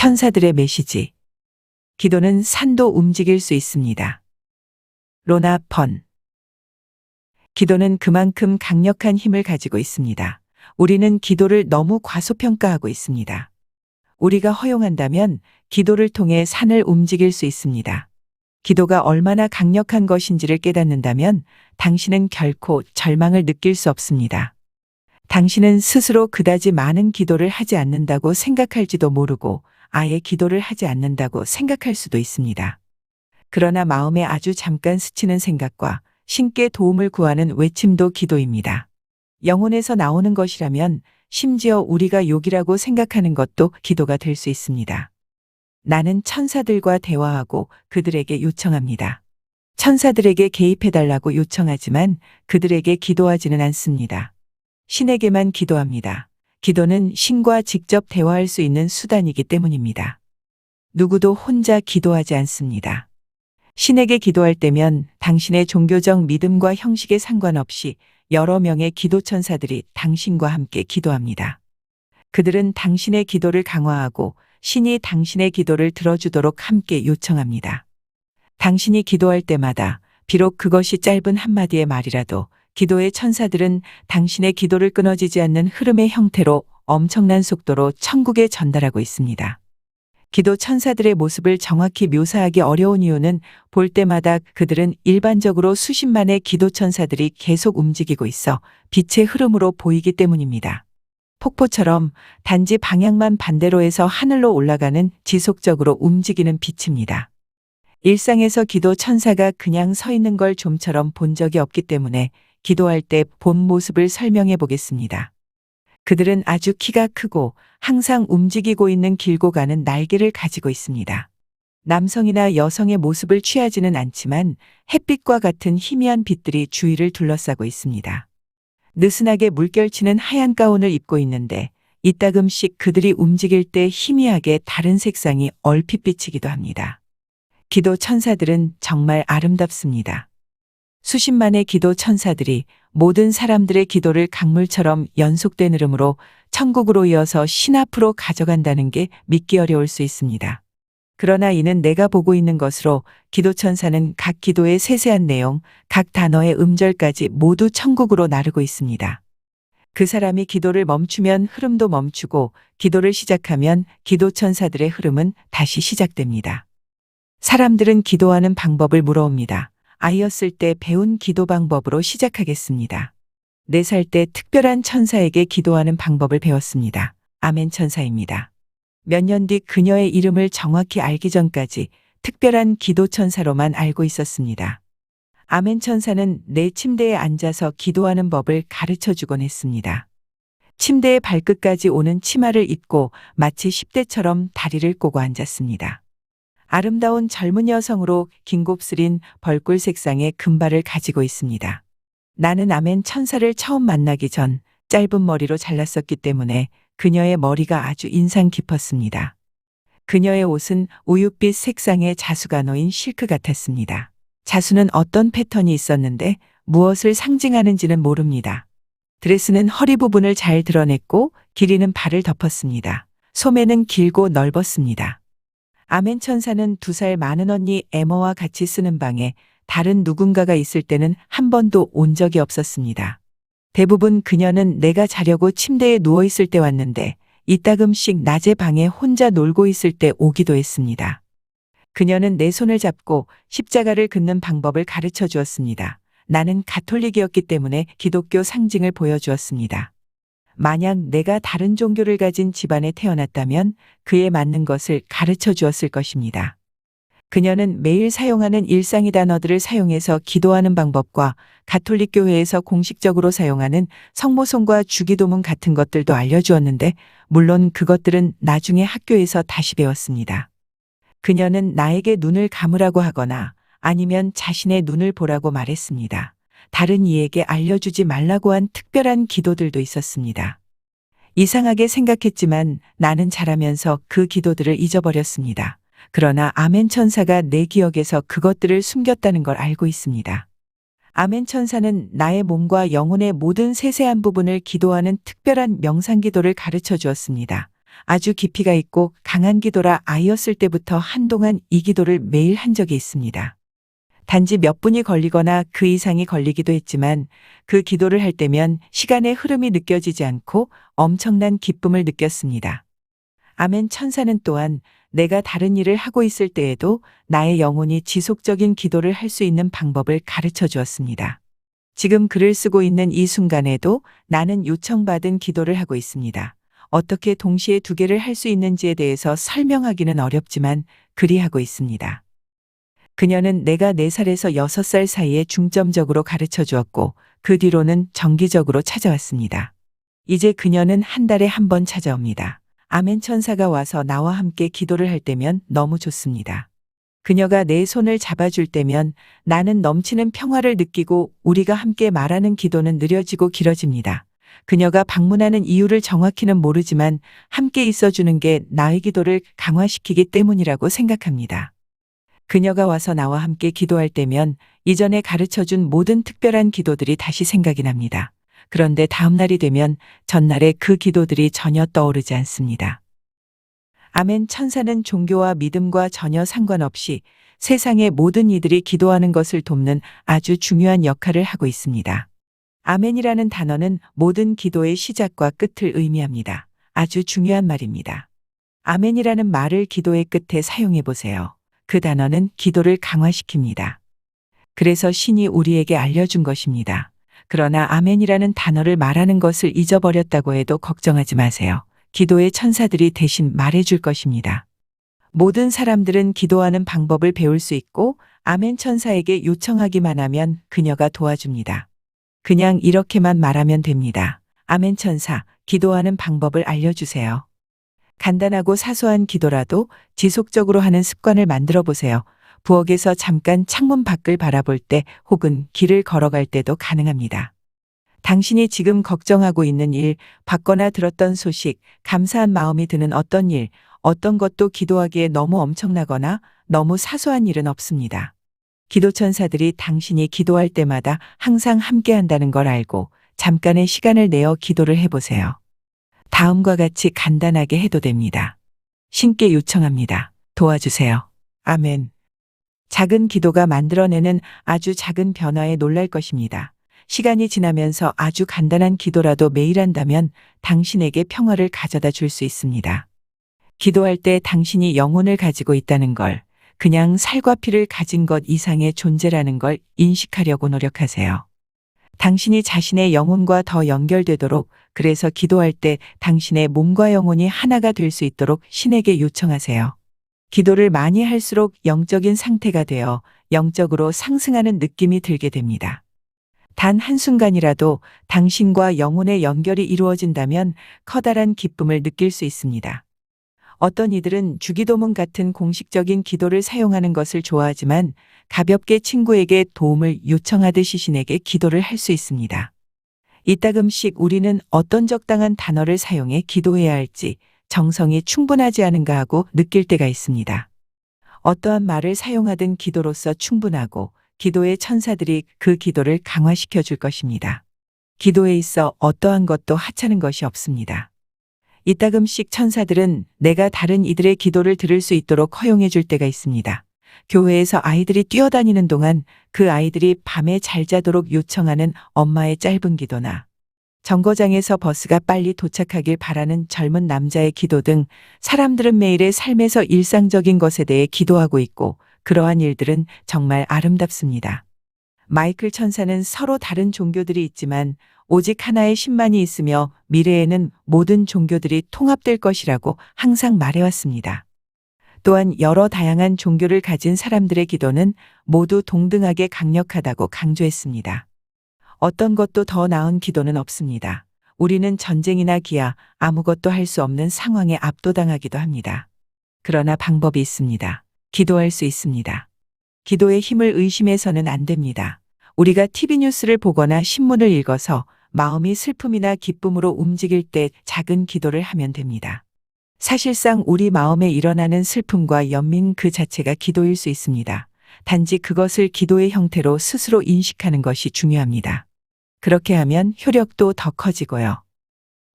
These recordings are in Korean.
천사들의 메시지. 기도는 산도 움직일 수 있습니다. 로나 펀. 기도는 그만큼 강력한 힘을 가지고 있습니다. 우리는 기도를 너무 과소평가하고 있습니다. 우리가 허용한다면 기도를 통해 산을 움직일 수 있습니다. 기도가 얼마나 강력한 것인지를 깨닫는다면 당신은 결코 절망을 느낄 수 없습니다. 당신은 스스로 그다지 많은 기도를 하지 않는다고 생각할지도 모르고 아예 기도를 하지 않는다고 생각할 수도 있습니다. 그러나 마음에 아주 잠깐 스치는 생각과 신께 도움을 구하는 외침도 기도입니다. 영혼에서 나오는 것이라면 심지어 우리가 욕이라고 생각하는 것도 기도가 될 수 있습니다. 나는 천사들과 대화하고 그들에게 요청합니다. 천사들에게 개입해달라고 요청하지만 그들에게 기도하지는 않습니다. 신에게만 기도합니다. 기도는 신과 직접 대화할 수 있는 수단이기 때문입니다. 누구도 혼자 기도하지 않습니다. 신에게 기도할 때면 당신의 종교적 믿음과 형식에 상관없이 여러 명의 기도천사들이 당신과 함께 기도합니다. 그들은 당신의 기도를 강화하고 신이 당신의 기도를 들어주도록 함께 요청합니다. 당신이 기도할 때마다 비록 그것이 짧은 한마디의 말이라도 기도의 천사들은 당신의 기도를 끊어지지 않는 흐름의 형태로 엄청난 속도로 천국에 전달하고 있습니다. 기도 천사들의 모습을 정확히 묘사하기 어려운 이유는 볼 때마다 그들은 일반적으로 수십만의 기도 천사들이 계속 움직이고 있어 빛의 흐름으로 보이기 때문입니다. 폭포처럼 단지 방향만 반대로 해서 하늘로 올라가는 지속적으로 움직이는 빛입니다. 일상에서 기도 천사가 그냥 서 있는 걸 좀처럼 본 적이 없기 때문에 기도할 때 본 모습을 설명해 보겠습니다. 그들은 아주 키가 크고 항상 움직이고 있는 길고 가는 날개를 가지고 있습니다. 남성이나 여성의 모습을 취하지는 않지만 햇빛과 같은 희미한 빛들이 주위를 둘러싸고 있습니다. 느슨하게 물결치는 하얀 가운을 입고 있는데 이따금씩 그들이 움직일 때 희미하게 다른 색상이 얼핏 비치기도 합니다. 기도 천사들은 정말 아름답습니다. 수십만의 기도 천사들이 모든 사람들의 기도를 강물처럼 연속된 흐름으로 천국으로 이어서 신 앞으로 가져간다는 게 믿기 어려울 수 있습니다. 그러나 이는 내가 보고 있는 것으로 기도 천사는 각 기도의 세세한 내용, 각 단어의 음절까지 모두 천국으로 나르고 있습니다. 그 사람이 기도를 멈추면 흐름도 멈추고 기도를 시작하면 기도 천사들의 흐름은 다시 시작됩니다. 사람들은 기도하는 방법을 물어옵니다. 아이였을 때 배운 기도 방법으로 시작하겠습니다. 4살 때 특별한 천사에게 기도하는 방법을 배웠습니다. 아멘 천사입니다. 몇 년 뒤 그녀의 이름을 정확히 알기 전까지 특별한 기도 천사로만 알고 있었습니다. 아멘 천사는 내 침대에 앉아서 기도하는 법을 가르쳐 주곤 했습니다. 침대의 발끝까지 오는 치마를 입고 마치 10대처럼 다리를 꼬고 앉았습니다. 아름다운 젊은 여성으로 긴 곱슬인 벌꿀 색상의 금발을 가지고 있습니다. 나는 아멘 천사를 처음 만나기 전 짧은 머리로 잘랐었기 때문에 그녀의 머리가 아주 인상 깊었습니다. 그녀의 옷은 우윳빛 색상의 자수가 놓인 실크 같았습니다. 자수는 어떤 패턴이 있었는데 무엇을 상징하는지는 모릅니다. 드레스는 허리 부분을 잘 드러냈고 길이는 발을 덮었습니다. 소매는 길고 넓었습니다. 아멘 천사는 2살 많은 언니 에머와 같이 쓰는 방에 다른 누군가가 있을 때는 한 번도 온 적이 없었습니다. 대부분 그녀는 내가 자려고 침대에 누워 있을 때 왔는데 이따금씩 낮에 방에 혼자 놀고 있을 때 오기도 했습니다. 그녀는 내 손을 잡고 십자가를 긋는 방법을 가르쳐 주었습니다. 나는 가톨릭이었기 때문에 기독교 상징을 보여주었습니다. 만약 내가 다른 종교를 가진 집안에 태어났다면 그에 맞는 것을 가르쳐 주었을 것입니다. 그녀는 매일 사용하는 일상의 단어들을 사용해서 기도하는 방법과 가톨릭 교회에서 공식적으로 사용하는 성모송과 주기도문 같은 것들도 알려주었는데 물론 그것들은 나중에 학교에서 다시 배웠습니다. 그녀는 나에게 눈을 감으라고 하거나 아니면 자신의 눈을 보라고 말했습니다. 다른 이에게 알려주지 말라고 한 특별한 기도들도 있었습니다. 이상하게 생각했지만 나는 자라면서 그 기도들을 잊어버렸습니다. 그러나 아멘 천사가 내 기억에서 그것들을 숨겼다는 걸 알고 있습니다. 아멘 천사는 나의 몸과 영혼의 모든 세세한 부분을 기도하는 특별한 명상 기도를 가르쳐 주었습니다. 아주 깊이가 있고 강한 기도라 아이였을 때부터 한동안 이 기도를 매일 한 적이 있습니다. 단지 몇 분이 걸리거나 그 이상이 걸리기도 했지만 그 기도를 할 때면 시간의 흐름이 느껴지지 않고 엄청난 기쁨을 느꼈습니다. 아멘 천사는 또한 내가 다른 일을 하고 있을 때에도 나의 영혼이 지속적인 기도를 할 수 있는 방법을 가르쳐 주었습니다. 지금 글을 쓰고 있는 이 순간에도 나는 요청받은 기도를 하고 있습니다. 어떻게 동시에 두 개를 할 수 있는지에 대해서 설명하기는 어렵지만 그리하고 있습니다. 그녀는 내가 4살에서 6살 사이에 중점적으로 가르쳐 주었고 그 뒤로는 정기적으로 찾아왔습니다. 이제 그녀는 한 달에 한 번 찾아옵니다. 아멘 천사가 와서 나와 함께 기도를 할 때면 너무 좋습니다. 그녀가 내 손을 잡아줄 때면 나는 넘치는 평화를 느끼고 우리가 함께 말하는 기도는 느려지고 길어집니다. 그녀가 방문하는 이유를 정확히는 모르지만 함께 있어주는 게 나의 기도를 강화시키기 때문이라고 생각합니다. 그녀가 와서 나와 함께 기도할 때면 이전에 가르쳐준 모든 특별한 기도들이 다시 생각이 납니다. 그런데 다음 날이 되면 전날의 그 기도들이 전혀 떠오르지 않습니다. 아멘 천사는 종교와 믿음과 전혀 상관없이 세상의 모든 이들이 기도하는 것을 돕는 아주 중요한 역할을 하고 있습니다. 아멘이라는 단어는 모든 기도의 시작과 끝을 의미합니다. 아주 중요한 말입니다. 아멘이라는 말을 기도의 끝에 사용해 보세요. 그 단어는 기도를 강화시킵니다. 그래서 신이 우리에게 알려준 것입니다. 그러나 아멘이라는 단어를 말하는 것을 잊어버렸다고 해도 걱정하지 마세요. 기도의 천사들이 대신 말해줄 것입니다. 모든 사람들은 기도하는 방법을 배울 수 있고 아멘 천사에게 요청하기만 하면 그녀가 도와줍니다. 그냥 이렇게만 말하면 됩니다. 아멘 천사, 기도하는 방법을 알려주세요. 간단하고 사소한 기도라도 지속적으로 하는 습관을 만들어 보세요. 부엌에서 잠깐 창문 밖을 바라볼 때 혹은 길을 걸어갈 때도 가능합니다. 당신이 지금 걱정하고 있는 일, 받거나 들었던 소식, 감사한 마음이 드는 어떤 일, 어떤 것도 기도하기에 너무 엄청나거나 너무 사소한 일은 없습니다. 기도천사들이 당신이 기도할 때마다 항상 함께 한다는 걸 알고 잠깐의 시간을 내어 기도를 해보세요. 다음과 같이 간단하게 해도 됩니다. 신께 요청합니다. 도와주세요. 아멘. 작은 기도가 만들어내는 아주 작은 변화에 놀랄 것입니다. 시간이 지나면서 아주 간단한 기도라도 매일 한다면 당신에게 평화를 가져다 줄 수 있습니다. 기도할 때 당신이 영혼을 가지고 있다는 걸, 그냥 살과 피를 가진 것 이상의 존재라는 걸 인식하려고 노력하세요. 당신이 자신의 영혼과 더 연결되도록, 그래서 기도할 때 당신의 몸과 영혼이 하나가 될 수 있도록 신에게 요청하세요. 기도를 많이 할수록 영적인 상태가 되어 영적으로 상승하는 느낌이 들게 됩니다. 단 한순간이라도 당신과 영혼의 연결이 이루어진다면 커다란 기쁨을 느낄 수 있습니다. 어떤 이들은 주기도문 같은 공식적인 기도를 사용하는 것을 좋아하지만 가볍게 친구에게 도움을 요청하듯이 신에게 기도를 할 수 있습니다. 이따금씩 우리는 어떤 적당한 단어를 사용해 기도해야 할지 정성이 충분하지 않은가 하고 느낄 때가 있습니다. 어떠한 말을 사용하든 기도로서 충분하고 기도의 천사들이 그 기도를 강화시켜 줄 것입니다. 기도에 있어 어떠한 것도 하찮은 것이 없습니다. 이따금씩 천사들은 내가 다른 이들의 기도를 들을 수 있도록 허용해 줄 때가 있습니다. 교회에서 아이들이 뛰어다니는 동안 그 아이들이 밤에 잘 자도록 요청하는 엄마의 짧은 기도나 정거장에서 버스가 빨리 도착하길 바라는 젊은 남자의 기도 등 사람들은 매일의 삶에서 일상적인 것에 대해 기도하고 있고 그러한 일들은 정말 아름답습니다. 마이클 천사는 서로 다른 종교들이 있지만 오직 하나의 신만이 있으며 미래에는 모든 종교들이 통합될 것이라고 항상 말해왔습니다. 또한 여러 다양한 종교를 가진 사람들의 기도는 모두 동등하게 강력하다고 강조했습니다. 어떤 것도 더 나은 기도는 없습니다. 우리는 전쟁이나 기아, 아무것도 할 수 없는 상황에 압도당하기도 합니다. 그러나 방법이 있습니다. 기도할 수 있습니다. 기도의 힘을 의심해서는 안 됩니다. 우리가 TV 뉴스를 보거나 신문을 읽어서 마음이 슬픔이나 기쁨으로 움직일 때 작은 기도를 하면 됩니다. 사실상 우리 마음에 일어나는 슬픔과 연민 그 자체가 기도일 수 있습니다. 단지 그것을 기도의 형태로 스스로 인식하는 것이 중요합니다. 그렇게 하면 효력도 더 커지고요.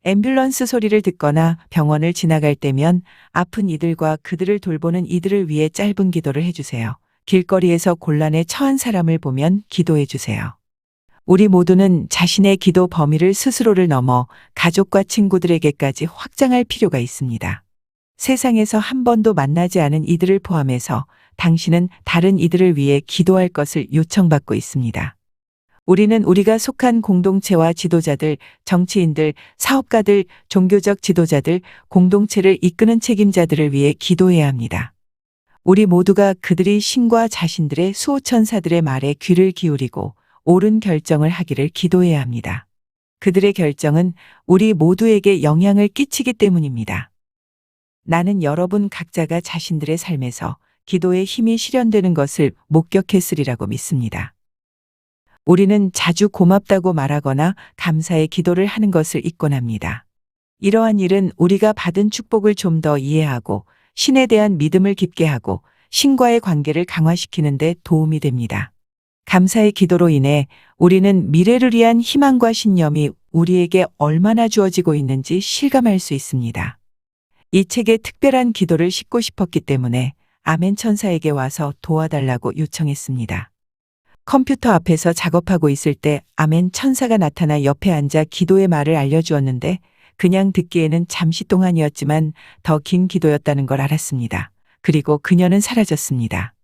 앰뷸런스 소리를 듣거나 병원을 지나갈 때면 아픈 이들과 그들을 돌보는 이들을 위해 짧은 기도를 해주세요. 길거리에서 곤란에 처한 사람을 보면 기도해 주세요. 우리 모두는 자신의 기도 범위를 스스로를 넘어 가족과 친구들에게까지 확장할 필요가 있습니다. 세상에서 한 번도 만나지 않은 이들을 포함해서 당신은 다른 이들을 위해 기도할 것을 요청받고 있습니다. 우리는 우리가 속한 공동체와 지도자들, 정치인들, 사업가들, 종교적 지도자들, 공동체를 이끄는 책임자들을 위해 기도해야 합니다. 우리 모두가 그들이 신과 자신들의 수호천사들의 말에 귀를 기울이고 옳은 결정을 하기를 기도해야 합니다. 그들의 결정은 우리 모두에게 영향을 끼치기 때문입니다. 나는 여러분 각자가 자신들의 삶에서 기도의 힘이 실현되는 것을 목격했으리라고 믿습니다. 우리는 자주 고맙다고 말하거나 감사의 기도를 하는 것을 잊곤 합니다. 이러한 일은 우리가 받은 축복을 좀 더 이해하고 신에 대한 믿음을 깊게 하고 신과의 관계를 강화시키는 데 도움이 됩니다. 감사의 기도로 인해 우리는 미래를 위한 희망과 신념이 우리에게 얼마나 주어지고 있는지 실감할 수 있습니다. 이 책에 특별한 기도를 싣고 싶었기 때문에 아멘 천사에게 와서 도와달라고 요청했습니다. 컴퓨터 앞에서 작업하고 있을 때 아멘 천사가 나타나 옆에 앉아 기도의 말을 알려주었는데 그냥 듣기에는 잠시 동안이었지만 더 긴 기도였다는 걸 알았습니다. 그리고 그녀는 사라졌습니다.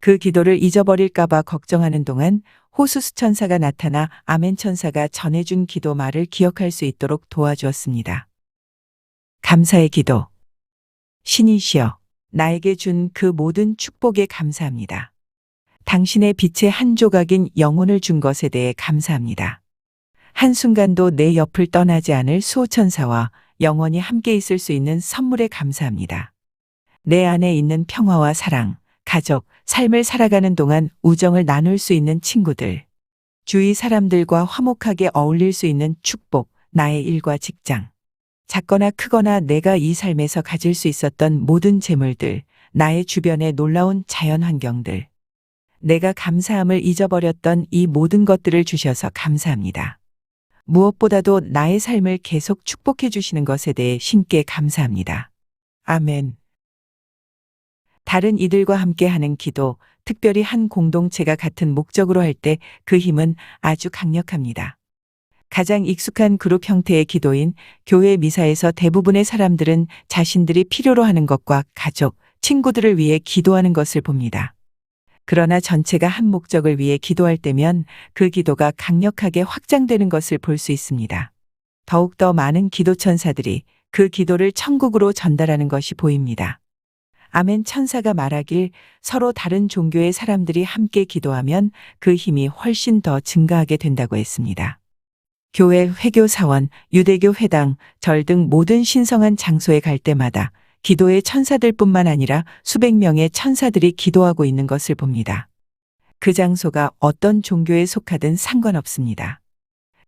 그 기도를 잊어버릴까봐 걱정하는 동안 호수스 천사가 나타나 아멘 천사가 전해준 기도 말을 기억할 수 있도록 도와주었습니다. 감사의 기도. 신이시여, 나에게 준 그 모든 축복에 감사합니다. 당신의 빛의 한 조각인 영혼을 준 것에 대해 감사합니다. 한순간도 내 옆을 떠나지 않을 수호천사와 영원히 함께 있을 수 있는 선물에 감사합니다. 내 안에 있는 평화와 사랑, 가족, 삶을 살아가는 동안 우정을 나눌 수 있는 친구들, 주위 사람들과 화목하게 어울릴 수 있는 축복, 나의 일과 직장, 작거나 크거나 내가 이 삶에서 가질 수 있었던 모든 재물들, 나의 주변의 놀라운 자연 환경들, 내가 감사함을 잊어버렸던 이 모든 것들을 주셔서 감사합니다. 무엇보다도 나의 삶을 계속 축복해 주시는 것에 대해 신께 감사합니다. 아멘. 다른 이들과 함께 하는 기도, 특별히 한 공동체가 같은 목적으로 할 때 그 힘은 아주 강력합니다. 가장 익숙한 그룹 형태의 기도인 교회 미사에서 대부분의 사람들은 자신들이 필요로 하는 것과 가족, 친구들을 위해 기도하는 것을 봅니다. 그러나 전체가 한 목적을 위해 기도할 때면 그 기도가 강력하게 확장되는 것을 볼 수 있습니다. 더욱더 많은 기도 천사들이 그 기도를 천국으로 전달하는 것이 보입니다. 아멘 천사가 말하길 서로 다른 종교의 사람들이 함께 기도하면 그 힘이 훨씬 더 증가하게 된다고 했습니다. 교회, 회교 사원, 유대교 회당, 절 등 모든 신성한 장소에 갈 때마다 기도의 천사들뿐만 아니라 수백 명의 천사들이 기도하고 있는 것을 봅니다. 그 장소가 어떤 종교에 속하든 상관없습니다.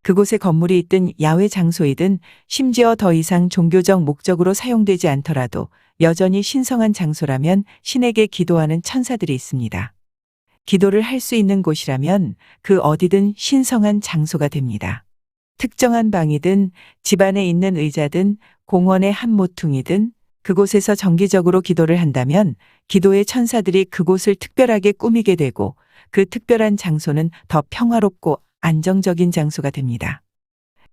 그곳에 건물이 있든 야외 장소이든 심지어 더 이상 종교적 목적으로 사용되지 않더라도 여전히 신성한 장소라면 신에게 기도하는 천사들이 있습니다. 기도를 할 수 있는 곳이라면 그 어디든 신성한 장소가 됩니다. 특정한 방이든 집안에 있는 의자든 공원의 한 모퉁이든 그곳에서 정기적으로 기도를 한다면 기도의 천사들이 그곳을 특별하게 꾸미게 되고 그 특별한 장소는 더 평화롭고 안정적인 장소가 됩니다.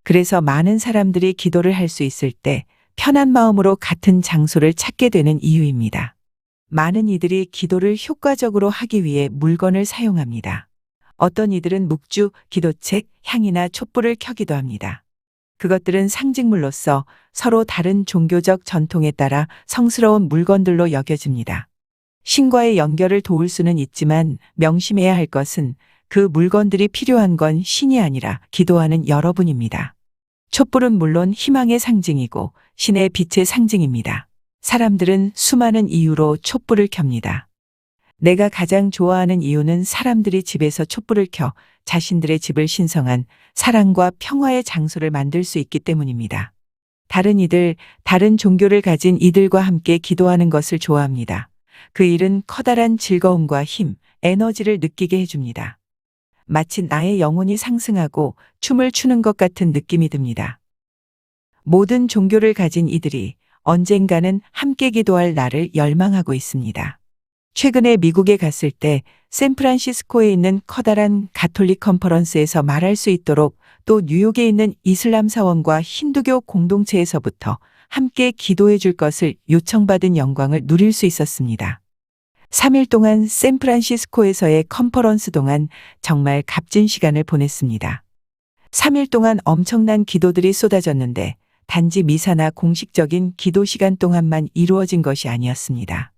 그래서 많은 사람들이 기도를 할 수 있을 때 편한 마음으로 같은 장소를 찾게 되는 이유입니다. 많은 이들이 기도를 효과적으로 하기 위해 물건을 사용합니다. 어떤 이들은 묵주, 기도책, 향이나 촛불을 켜기도 합니다. 그것들은 상징물로서 서로 다른 종교적 전통에 따라 성스러운 물건들로 여겨집니다. 신과의 연결을 도울 수는 있지만 명심해야 할 것은 그 물건들이 필요한 건 신이 아니라 기도하는 여러분입니다. 촛불은 물론 희망의 상징이고 신의 빛의 상징입니다. 사람들은 수많은 이유로 촛불을 켭니다. 내가 가장 좋아하는 이유는 사람들이 집에서 촛불을 켜 자신들의 집을 신성한 사랑과 평화의 장소를 만들 수 있기 때문입니다. 다른 이들, 다른 종교를 가진 이들과 함께 기도하는 것을 좋아합니다. 그 일은 커다란 즐거움과 힘, 에너지를 느끼게 해줍니다. 마치 나의 영혼이 상승하고 춤을 추는 것 같은 느낌이 듭니다. 모든 종교를 가진 이들이 언젠가는 함께 기도할 날을 열망하고 있습니다. 최근에 미국에 갔을 때 샌프란시스코에 있는 커다란 가톨릭 컨퍼런스에서 말할 수 있도록, 또 뉴욕에 있는 이슬람 사원과 힌두교 공동체에서부터 함께 기도해 줄 것을 요청받은 영광을 누릴 수 있었습니다. 3일 동안 샌프란시스코에서의 컨퍼런스 동안 정말 값진 시간을 보냈습니다. 3일 동안 엄청난 기도들이 쏟아졌는데 단지 미사나 공식적인 기도 시간 동안만 이루어진 것이 아니었습니다.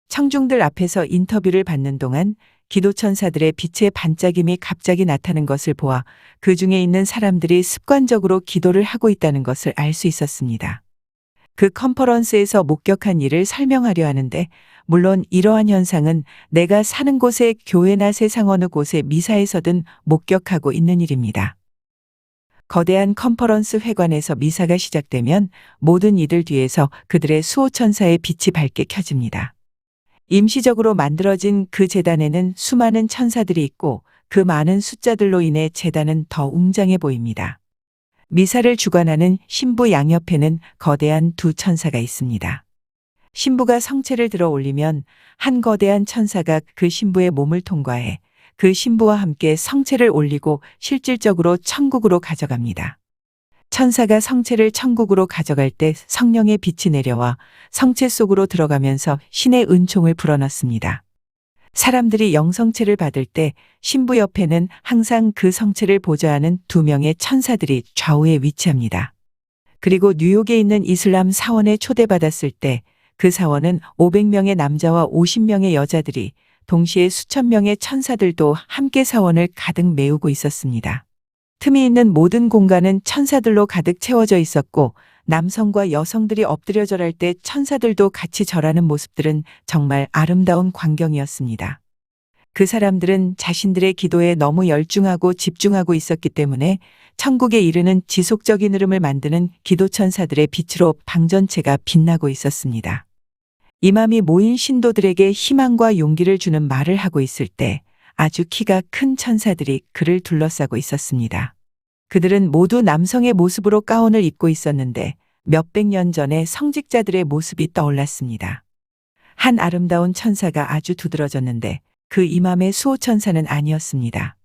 청중들 앞에서 인터뷰를 받는 동안 기도천사들의 빛의 반짝임이 갑자기 나타나는 것을 보아 그 중에 있는 사람들이 습관적으로 기도를 하고 있다는 것을 알 수 있었습니다. 그 컨퍼런스에서 목격한 일을 설명하려 하는데, 물론 이러한 현상은 내가 사는 곳의 교회나 세상 어느 곳의 미사에서든 목격하고 있는 일입니다. 거대한 컨퍼런스 회관에서 미사가 시작되면 모든 이들 뒤에서 그들의 수호천사의 빛이 밝게 켜집니다. 임시적으로 만들어진 그 제단에는 수많은 천사들이 있고 그 많은 숫자들로 인해 제단은 더 웅장해 보입니다. 미사를 주관하는 신부 양옆에는 거대한 두 천사가 있습니다. 신부가 성체를 들어 올리면 한 거대한 천사가 그 신부의 몸을 통과해 그 신부와 함께 성체를 올리고 실질적으로 천국으로 가져갑니다. 천사가 성체를 천국으로 가져갈 때 성령의 빛이 내려와 성체 속으로 들어가면서 신의 은총을 불어넣습니다. 사람들이 영성체를 받을 때 신부 옆에는 항상 그 성체를 보좌하는 2명의 천사들이 좌우에 위치합니다. 그리고 뉴욕에 있는 이슬람 사원에 초대받았을 때 그 사원은 500명의 남자와 50명의 여자들이, 동시에 수천 명의 천사들도 함께 사원을 가득 메우고 있었습니다. 틈이 있는 모든 공간은 천사들로 가득 채워져 있었고, 남성과 여성들이 엎드려 절할 때 천사들도 같이 절하는 모습들은 정말 아름다운 광경이었습니다. 그 사람들은 자신들의 기도에 너무 열중하고 집중하고 있었기 때문에 천국에 이르는 지속적인 흐름을 만드는 기도천사들의 빛으로 방 전체가 빛나고 있었습니다. 이맘이 모인 신도들에게 희망과 용기를 주는 말을 하고 있을 때 아주 키가 큰 천사들이 그를 둘러싸고 있었습니다. 그들은 모두 남성의 모습으로 가운을 입고 있었는데 몇백 년 전의 성직자들의 모습이 떠올랐습니다. 한 아름다운 천사가 아주 두드러졌는데 그 이맘의 수호천사는 아니었습니다.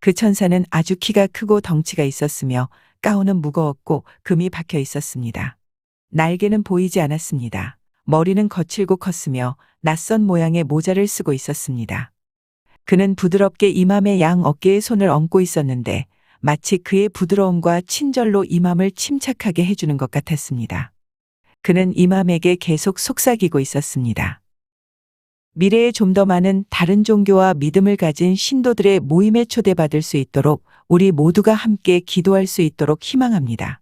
그 천사는 아주 키가 크고 덩치가 있었으며 가운은 무거웠고 금이 박혀 있었습니다. 날개는 보이지 않았습니다. 머리는 거칠고 컸으며 낯선 모양의 모자를 쓰고 있었습니다. 그는 부드럽게 이맘의 양 어깨에 손을 얹고 있었는데 마치 그의 부드러움과 친절로 이맘을 침착하게 해주는 것 같았습니다. 그는 이맘에게 계속 속삭이고 있었습니다. 미래에 좀 더 많은 다른 종교와 믿음을 가진 신도들의 모임에 초대받을 수 있도록 우리 모두가 함께 기도할 수 있도록 희망합니다.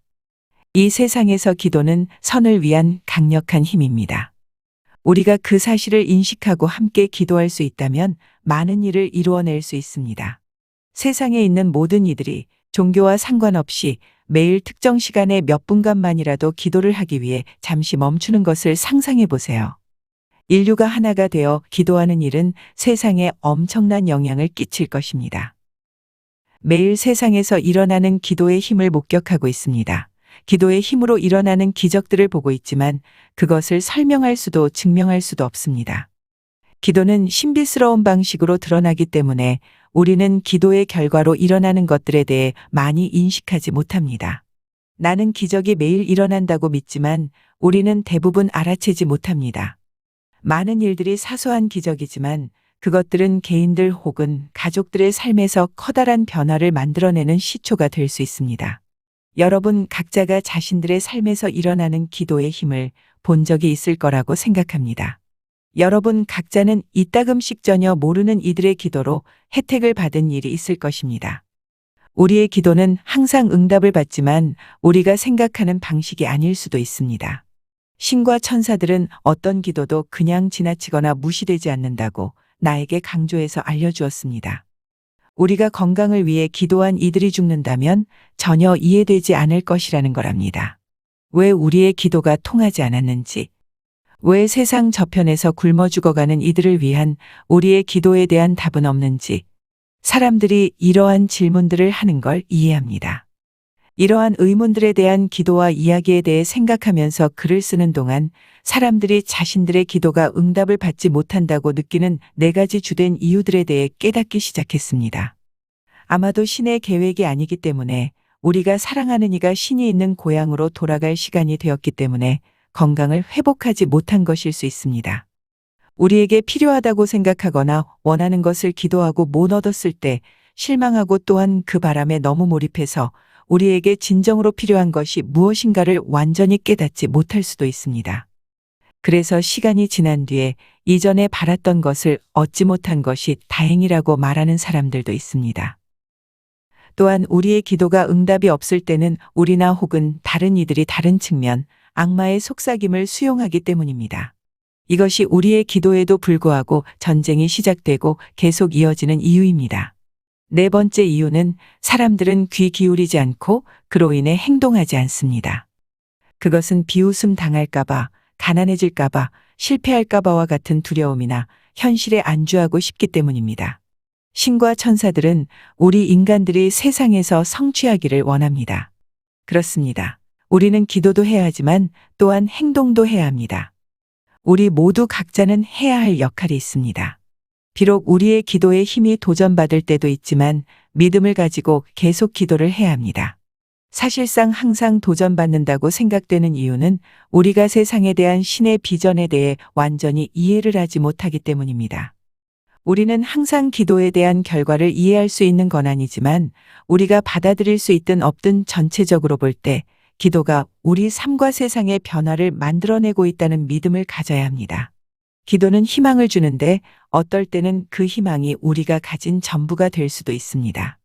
이 세상에서 기도는 선을 위한 강력한 힘입니다. 우리가 그 사실을 인식하고 함께 기도할 수 있다면 많은 일을 이루어낼 수 있습니다. 세상에 있는 모든 이들이 종교와 상관없이 매일 특정 시간에 몇 분간만이라도 기도를 하기 위해 잠시 멈추는 것을 상상해 보세요. 인류가 하나가 되어 기도하는 일은 세상에 엄청난 영향을 끼칠 것입니다. 매일 세상에서 일어나는 기도의 힘을 목격하고 있습니다. 기도의 힘으로 일어나는 기적들을 보고 있지만 그것을 설명할 수도 증명할 수도 없습니다. 기도는 신비스러운 방식으로 드러나기 때문에 우리는 기도의 결과로 일어나는 것들에 대해 많이 인식하지 못합니다. 나는 기적이 매일 일어난다고 믿지만 우리는 대부분 알아채지 못합니다. 많은 일들이 사소한 기적이지만 그것들은 개인들 혹은 가족들의 삶에서 커다란 변화를 만들어내는 시초가 될 수 있습니다. 여러분 각자가 자신들의 삶에서 일어나는 기도의 힘을 본 적이 있을 거라고 생각합니다. 여러분 각자는 이따금씩 전혀 모르는 이들의 기도로 혜택을 받은 일이 있을 것입니다. 우리의 기도는 항상 응답을 받지만 우리가 생각하는 방식이 아닐 수도 있습니다. 신과 천사들은 어떤 기도도 그냥 지나치거나 무시되지 않는다고 나에게 강조해서 알려주었습니다. 우리가 건강을 위해 기도한 이들이 죽는다면 전혀 이해되지 않을 것이라는 거랍니다. 왜 우리의 기도가 통하지 않았는지, 왜 세상 저편에서 굶어 죽어가는 이들을 위한 우리의 기도에 대한 답은 없는지 사람들이 이러한 질문들을 하는 걸 이해합니다. 이러한 의문들에 대한 기도와 이야기에 대해 생각하면서 글을 쓰는 동안 사람들이 자신들의 기도가 응답을 받지 못한다고 느끼는 4가지 주된 이유들에 대해 깨닫기 시작했습니다. 아마도 신의 계획이 아니기 때문에, 우리가 사랑하는 이가 신이 있는 고향으로 돌아갈 시간이 되었기 때문에 건강을 회복하지 못한 것일 수 있습니다. 우리에게 필요하다고 생각하거나 원하는 것을 기도하고 못 얻었을 때 실망하고, 또한 그 바람에 너무 몰입해서 우리에게 진정으로 필요한 것이 무엇인가를 완전히 깨닫지 못할 수도 있습니다. 그래서 시간이 지난 뒤에 이전에 바랐던 것을 얻지 못한 것이 다행이라고 말하는 사람들도 있습니다. 또한 우리의 기도가 응답이 없을 때는 우리나 혹은 다른 이들이 다른 측면, 악마의 속삭임을 수용하기 때문입니다. 이것이 우리의 기도에도 불구하고 전쟁이 시작되고 계속 이어지는 이유입니다. 4번째 이유는 사람들은 귀 기울이지 않고 그로 인해 행동하지 않습니다. 그것은 비웃음 당할까봐, 가난해질까봐, 실패할까봐와 같은 두려움이나 현실에 안주하고 싶기 때문입니다. 신과 천사들은 우리 인간들이 세상에서 성취하기를 원합니다. 그렇습니다. 우리는 기도도 해야 하지만 또한 행동도 해야 합니다. 우리 모두 각자는 해야 할 역할이 있습니다. 비록 우리의 기도에 힘이 도전받을 때도 있지만 믿음을 가지고 계속 기도를 해야 합니다. 사실상 항상 도전받는다고 생각되는 이유는 우리가 세상에 대한 신의 비전에 대해 완전히 이해를 하지 못하기 때문입니다. 우리는 항상 기도에 대한 결과를 이해할 수 있는 건 아니지만, 우리가 받아들일 수 있든 없든 전체적으로 볼 때 기도가 우리 삶과 세상의 변화를 만들어내고 있다는 믿음을 가져야 합니다. 기도는 희망을 주는데 어떨 때는 그 희망이 우리가 가진 전부가 될 수도 있습니다.